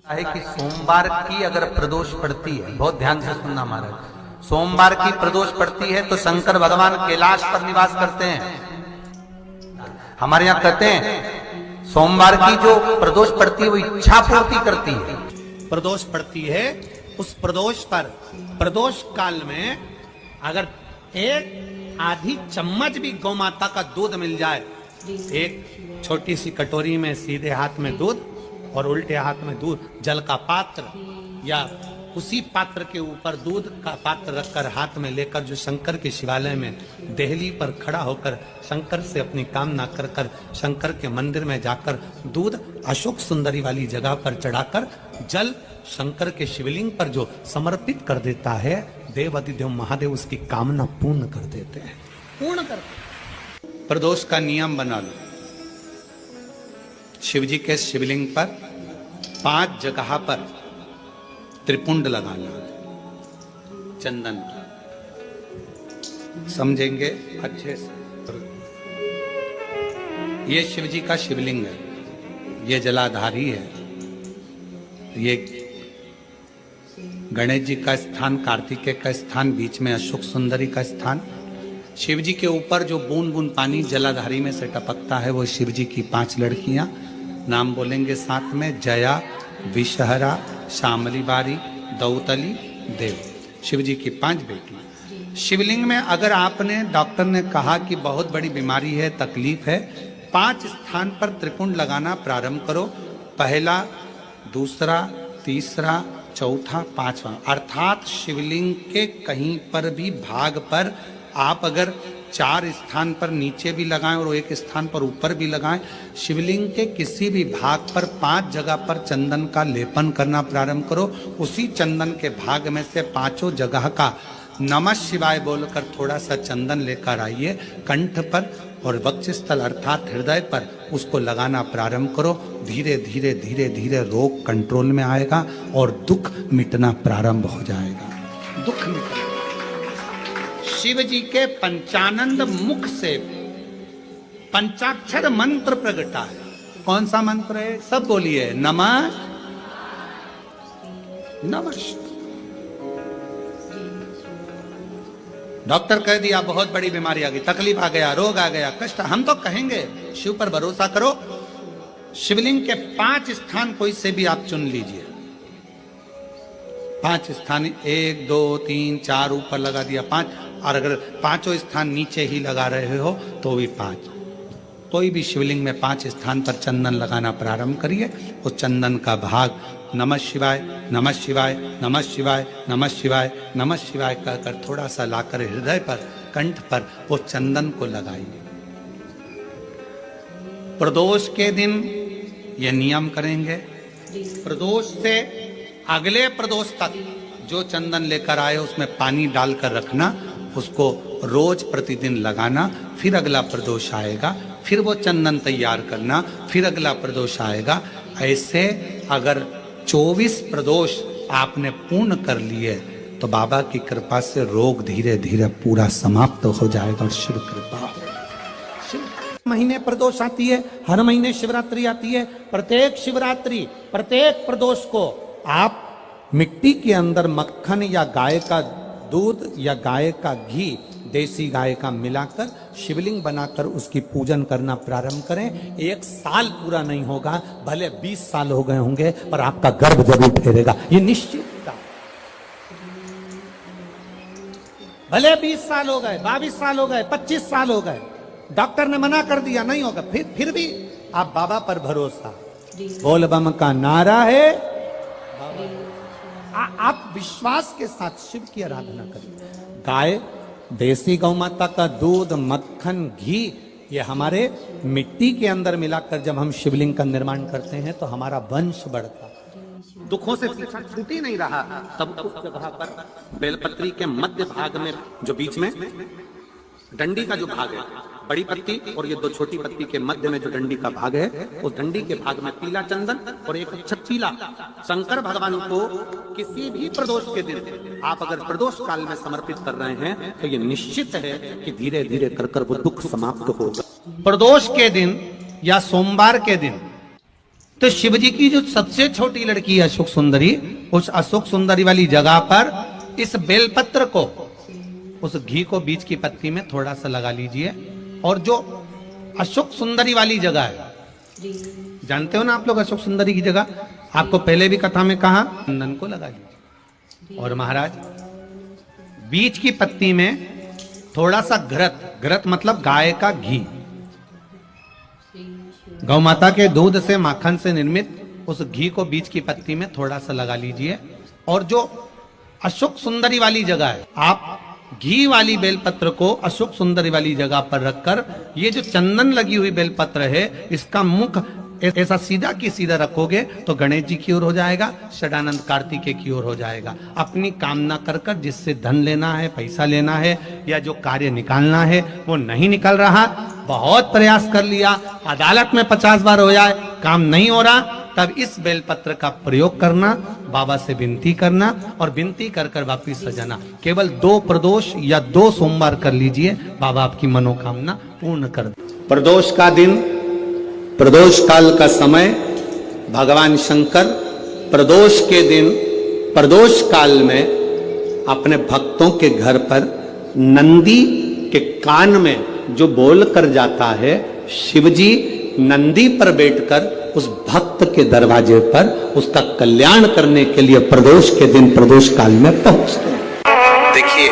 है कि सोमवार की अगर प्रदोष पड़ती है, बहुत ध्यान से सुनना महाराज, सोमवार की प्रदोष पड़ती है तो शंकर भगवान कैलाश पर निवास करते हैं। हमारे यहाँ कहते हैं सोमवार की जो प्रदोष पड़ती है वो इच्छा पूर्ति करती है। प्रदोष पड़ती है, उस प्रदोष पर प्रदोष काल में अगर एक आधी चम्मच भी गौ माता का दूध मिल जाए, एक छोटी सी कटोरी में सीधे हाथ में दूध और उल्टे हाथ में दूध, जल का पात्र या उसी पात्र के ऊपर दूध का पात्र रखकर हाथ में लेकर जो शंकर के शिवालय में देहली पर खड़ा होकर शंकर से अपनी कामना कर कर शंकर के मंदिर में जाकर दूध अशोक सुंदरी वाली जगह पर चढ़ाकर जल शंकर के शिवलिंग पर जो समर्पित कर देता है, देव अधिदेव महादेव उसकी कामना पूर्ण कर देते हैं, पूर्ण करते हैं। प्रदोष का नियम बना लो, शिव जी के शिवलिंग पर 5 जगह पर त्रिपुंड लगाना, चंदन का, समझेंगे अच्छे से। ये शिव जी का शिवलिंग है, ये जलाधारी है, ये गणेश जी का स्थान, कार्तिकेय का स्थान, बीच में अशोक सुंदरी का स्थान। शिव जी के ऊपर जो बूंद बूंद पानी जलाधारी में से टपकता है वो शिव जी की 5 लड़कियां, नाम बोलेंगे साथ में, जया, विषहरा, शामली बारी, दौतली, देव। शिव जी की 5 बेटी। शिवलिंग में अगर आपने, डॉक्टर ने कहा कि बहुत बड़ी बीमारी है, तकलीफ है, 5 स्थान पर त्रिपुंड लगाना प्रारंभ करो। पहला, दूसरा, तीसरा, चौथा, 5वां, अर्थात शिवलिंग के कहीं पर भी भाग पर आप अगर 4 स्थान पर नीचे भी लगाएं और एक स्थान पर ऊपर भी लगाएं, शिवलिंग के किसी भी भाग पर 5 जगह पर चंदन का लेपन करना प्रारंभ करो। उसी चंदन के भाग में से 5 जगह का नमः शिवाय बोलकर थोड़ा सा चंदन लेकर आइए, कंठ पर और वक्षस्थल अर्थात हृदय पर उसको लगाना प्रारंभ करो। धीरे धीरे धीरे धीरे रोग कंट्रोल में आएगा और दुख मिटना प्रारंभ हो जाएगा। दुख मिटेगा। शिव जी के पंचानंद मुख से पंचाक्षर मंत्र प्रगटा है। कौन सा मंत्र है? सब बोलिए, नमः नमः। डॉक्टर कह दिया बहुत बड़ी बीमारी आ गई, तकलीफ आ गया, रोग आ गया, कष्ट, हम तो कहेंगे शिव पर भरोसा करो। शिवलिंग के 5 स्थान कोई से भी आप चुन लीजिए, 5 स्थान, 1 2 3 4 ऊपर लगा दिया 5, और अगर 5 स्थान नीचे ही लगा रहे हो तो भी 5। कोई भी शिवलिंग में 5 स्थान पर चंदन लगाना प्रारंभ करिए। उस चंदन का भाग नमः शिवाय, नमः शिवाय, नमः शिवाय, नमः शिवाय, नमः शिवाय कहकर थोड़ा सा लाकर हृदय पर, कंठ पर वो चंदन को लगाइए। प्रदोष के दिन ये नियम करेंगे। प्रदोष से अगले प्रदोष तक जो चंदन लेकर आए उसमें पानी डालकर रखना, उसको रोज प्रतिदिन लगाना। फिर अगला प्रदोष आएगा, फिर वो चंदन तैयार करना, फिर अगला प्रदोष आएगा। ऐसे अगर 24 प्रदोष आपने पूर्ण कर लिए तो बाबा की कृपा से रोग धीरे धीरे पूरा समाप्त हो जाएगा। और शिव कृपा, महीने प्रदोष आती है, हर महीने शिवरात्रि आती है। प्रत्येक शिवरात्रि, प्रत्येक प्रदोष को आप मिट्टी के अंदर मक्खन या गाय का दूध या गाय का घी, देसी गाय का मिलाकर शिवलिंग बनाकर उसकी पूजन करना प्रारंभ करें। 1 साल पूरा नहीं होगा, भले 20 साल हो गए होंगे, पर आपका गर्भ जरूर ठहरेगा, ये निश्चित था। भले 20 साल हो गए, 22 साल हो गए, 25 साल हो गए, डॉक्टर ने मना कर दिया नहीं होगा, फिर भी आप बाबा पर भरोसा, बोल बम का नारा है। आप विश्वास के साथ शिव की आराधना करें। गाय, देसी गौ माता का दूध, मक्खन, घी, ये हमारे मिट्टी के अंदर मिलाकर जब हम शिवलिंग का निर्माण करते हैं तो हमारा वंश बढ़ता, दुखों से पीछा छूट ही नहीं रहा। तब उस जगह पर बेलपत्री के मध्य भाग में, जो बीच में डंडी का जो भाग है, बड़ी पत्ती और ये 2 छोटी पत्ती के मध्य में जो डंडी का भाग है, उस डंडी के भाग में पीला चंदन और एक छत्तीला शंकर भगवान को किसी भी प्रदोष के दिन आप अगर प्रदोष काल में समर्पित कर रहे हैं तो ये निश्चित है कि धीरे धीरे कर वो दुख समाप्त होगा। प्रदोष के दिन या सोमवार के दिन तो शिव जी की जो सबसे छोटी लड़की है अशोक सुंदरी, उस अशोक सुंदरी वाली जगह पर इस बेलपत्र को, उस घी को बीच की पत्ती में थोड़ा सा लगा लीजिए। और जो अशोक सुंदरी वाली जगह है, जानते हो ना आप लोग अशोक सुंदरी की जगह, आपको पहले भी कथा में कहा, चंदन को लगा लीजिए। और महाराज बीच की पत्ती में थोड़ा सा घृत, घृत मतलब गाय का घी, गौ माता के दूध से माखन से निर्मित उस घी को बीच की पत्ती में थोड़ा सा लगा लीजिए। और जो अशोक सुंदरी वाली जगह है, आप घी वाली बेलपत्र को अशोक सुंदरी वाली जगह पर रखकर ये जो चंदन लगी हुई बेलपत्र है, इसका मुख ऐसा सीधा की सीधा रखोगे तो गणेश जी की ओर हो जाएगा, षडानंद कार्तिकेय की ओर हो जाएगा। अपनी कामना कर कर जिससे धन लेना है, पैसा लेना है या जो कार्य निकालना है वो नहीं निकल रहा, बहुत प्रयास कर लिया, अदालत में 50 बार हो जाए, काम नहीं हो रहा, तब इस बेलपत्र का प्रयोग करना, बाबा से विनती करना और विनती कर कर वापिस सजाना। केवल 2 प्रदोष या 2 सोमवार कर लीजिए, बाबा आपकी मनोकामना पूर्ण कर दे। प्रदोष का दिन, प्रदोष काल का समय, भगवान शंकर प्रदोष के दिन, प्रदोष काल में अपने भक्तों के घर पर नंदी के कान में जो बोल कर जाता है, शिवजी नंदी पर बैठकर उस भक्त के दरवाजे पर उसका कल्याण करने के लिए प्रदोष के दिन, प्रदोष काल में पहुंचते हैं। देखिए